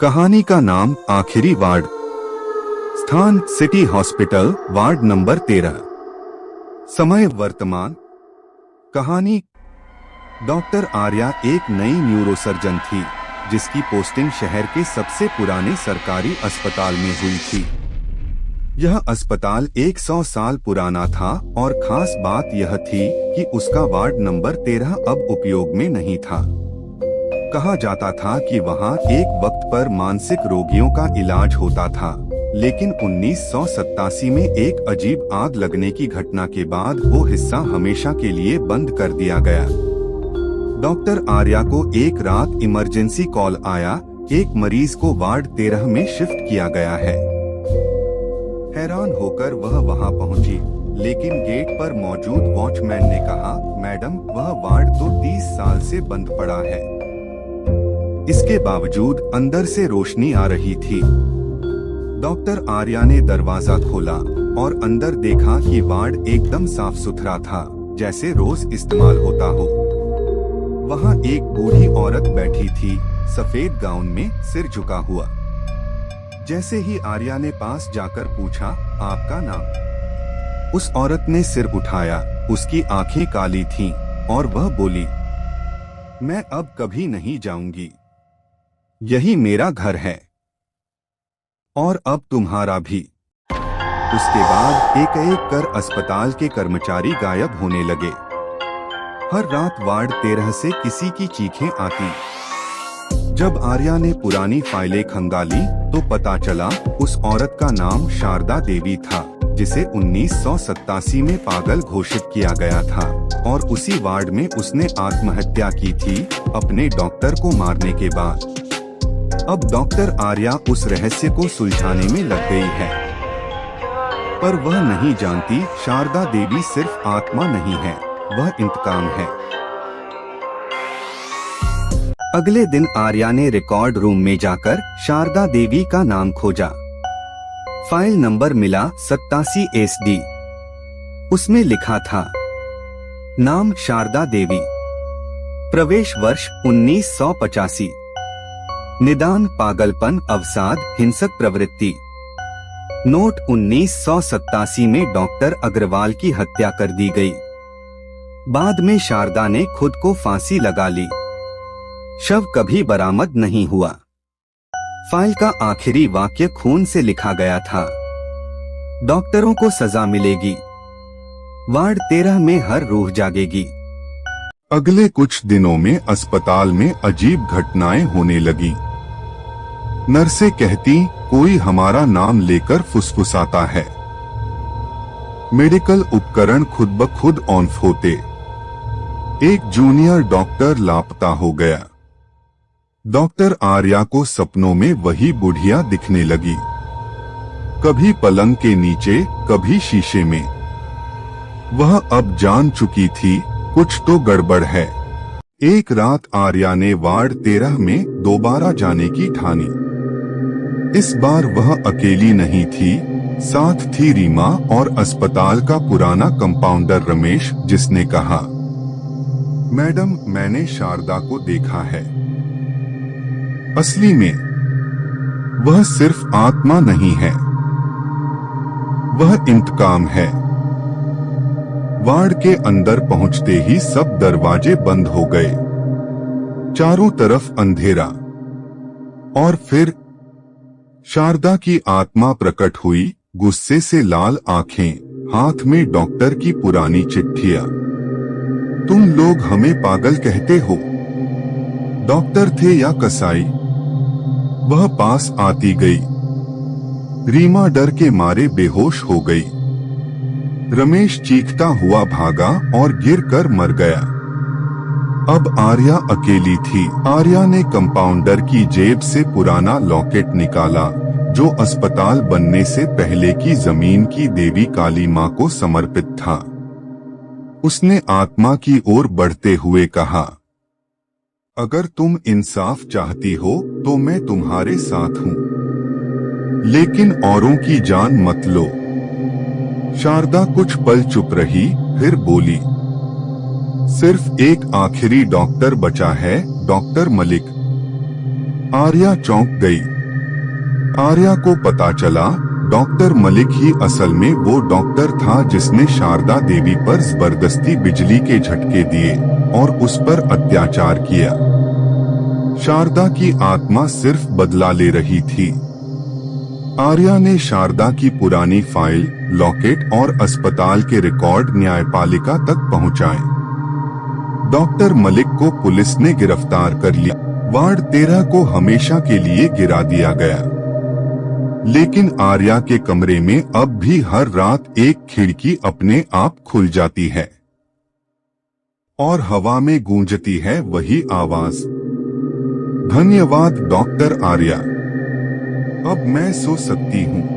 कहानी का नाम आखिरी वार्ड। स्थान सिटी हॉस्पिटल, वार्ड नंबर 13। समय वर्तमान। कहानी। डॉक्टर आर्या एक नई न्यूरोसर्जन थी जिसकी पोस्टिंग शहर के सबसे पुराने सरकारी अस्पताल में हुई थी। यह अस्पताल 100 साल पुराना था और खास बात यह थी कि उसका वार्ड नंबर 13 अब उपयोग में नहीं था। कहा जाता था कि वहां एक वक्त पर मानसिक रोगियों का इलाज होता था, लेकिन 1987 में एक अजीब आग लगने की घटना के बाद वो हिस्सा हमेशा के लिए बंद कर दिया गया। डॉक्टर आर्या को एक रात इमरजेंसी कॉल आया, एक मरीज को वार्ड 13 में शिफ्ट किया गया है। हैरान होकर वह वहां पहुंची, लेकिन गेट पर मौजूद वॉचमैन ने कहा, मैडम, वह वार्ड तो 30 साल से बंद पड़ा है। इसके बावजूद अंदर से रोशनी आ रही थी। डॉक्टर आर्या ने दरवाजा खोला और अंदर देखा कि वार्ड एकदम साफ सुथरा था, जैसे रोज इस्तेमाल होता हो। वहां एक बूढ़ी औरत बैठी थी, सफेद गाउन में, सिर झुका हुआ। जैसे ही आर्या ने पास जाकर पूछा, आपका नाम? उस औरत ने सिर उठाया, उसकी आंखें काली थीं और वह बोली, मैं अब कभी नहीं जाऊंगी। यही मेरा घर है और अब तुम्हारा भी। उसके बाद एक एक कर अस्पताल के कर्मचारी गायब होने लगे। हर रात वार्ड 13 से किसी की चीखें आती। जब आर्या ने पुरानी फाइलें खंगाली तो पता चला उस औरत का नाम शारदा देवी था, जिसे 1987 में पागल घोषित किया गया था और उसी वार्ड में उसने आत्महत्या की थी, अपने डॉक्टर को मारने के बाद। अब डॉक्टर आर्या उस रहस्य को सुलझाने में लग गई है, पर वह नहीं जानती शारदा देवी सिर्फ आत्मा नहीं है, वह इंतकाम है। अगले दिन आर्या ने रिकॉर्ड रूम में जाकर शारदा देवी का नाम खोजा। फाइल नंबर मिला 87 SD। उसमें लिखा था, नाम शारदा देवी, प्रवेश वर्ष 1985, निदान पागलपन, अवसाद, हिंसक प्रवृत्ति। नोट 1987 में डॉक्टर अग्रवाल की हत्या कर दी गई। बाद में शारदा ने खुद को फांसी लगा ली। शव कभी बरामद नहीं हुआ। फाइल का आखिरी वाक्य खून से लिखा गया था, डॉक्टरों को सजा मिलेगी, वार्ड 13 में हर रूह जागेगी। अगले कुछ दिनों में अस्पताल में अजीब घटनाएं होने लगी। नर्सें कहती, कोई हमारा नाम लेकर फुसफुसाता है। मेडिकल उपकरण खुद ब खुद ऑन होते। एक जूनियर डॉक्टर लापता हो गया। डॉक्टर आर्या को सपनों में वही बुढ़िया दिखने लगी, कभी पलंग के नीचे, कभी शीशे में। वह अब जान चुकी थी कुछ तो गड़बड़ है। एक रात आर्या ने वार्ड 13 में दोबारा जाने की ठानी। इस बार वह अकेली नहीं थी, साथ थी रीमा और अस्पताल का पुराना कंपाउंडर रमेश, जिसने कहा, मैडम, मैंने शारदा को देखा है। असली में वह सिर्फ आत्मा नहीं है, वह इंतकाम है। वार्ड के अंदर पहुंचते ही सब दरवाजे बंद हो गए, चारों तरफ अंधेरा। और फिर शारदा की आत्मा प्रकट हुई, गुस्से से लाल आंखें, हाथ में डॉक्टर की पुरानी चिट्ठियां। तुम लोग हमें पागल कहते हो, डॉक्टर थे या कसाई? वह पास आती गई। रीमा डर के मारे बेहोश हो गई। रमेश चीखता हुआ भागा और गिरकर मर गया। अब आर्या अकेली थी। आर्या ने कंपाउंडर की जेब से पुराना लॉकेट निकाला, जो अस्पताल बनने से पहले की जमीन की देवी काली मां को समर्पित था। उसने आत्मा की ओर बढ़ते हुए कहा, अगर तुम इंसाफ चाहती हो तो मैं तुम्हारे साथ हूँ, लेकिन औरों की जान मत लो। शारदा कुछ पल चुप रही, फिर बोली, सिर्फ एक आखिरी डॉक्टर बचा है, डॉक्टर मलिक। आर्या चौंक गई। आर्या को पता चला डॉक्टर मलिक ही असल में वो डॉक्टर था जिसने शारदा देवी पर जबरदस्ती बिजली के झटके दिए और उस पर अत्याचार किया। शारदा की आत्मा सिर्फ बदला ले रही थी। आर्या ने शारदा की पुरानी फाइल, लॉकेट और अस्पताल के रिकॉर्ड न्यायपालिका तक पहुंचाए। डॉक्टर मलिक को पुलिस ने गिरफ्तार कर लिया। वार्ड 13 को हमेशा के लिए गिरा दिया गया। लेकिन आर्या के कमरे में अब भी हर रात एक खिड़की अपने आप खुल जाती है और हवा में गूंजती है वही आवाज। धन्यवाद डॉक्टर आर्या। अब मैं सो सकती हूँ।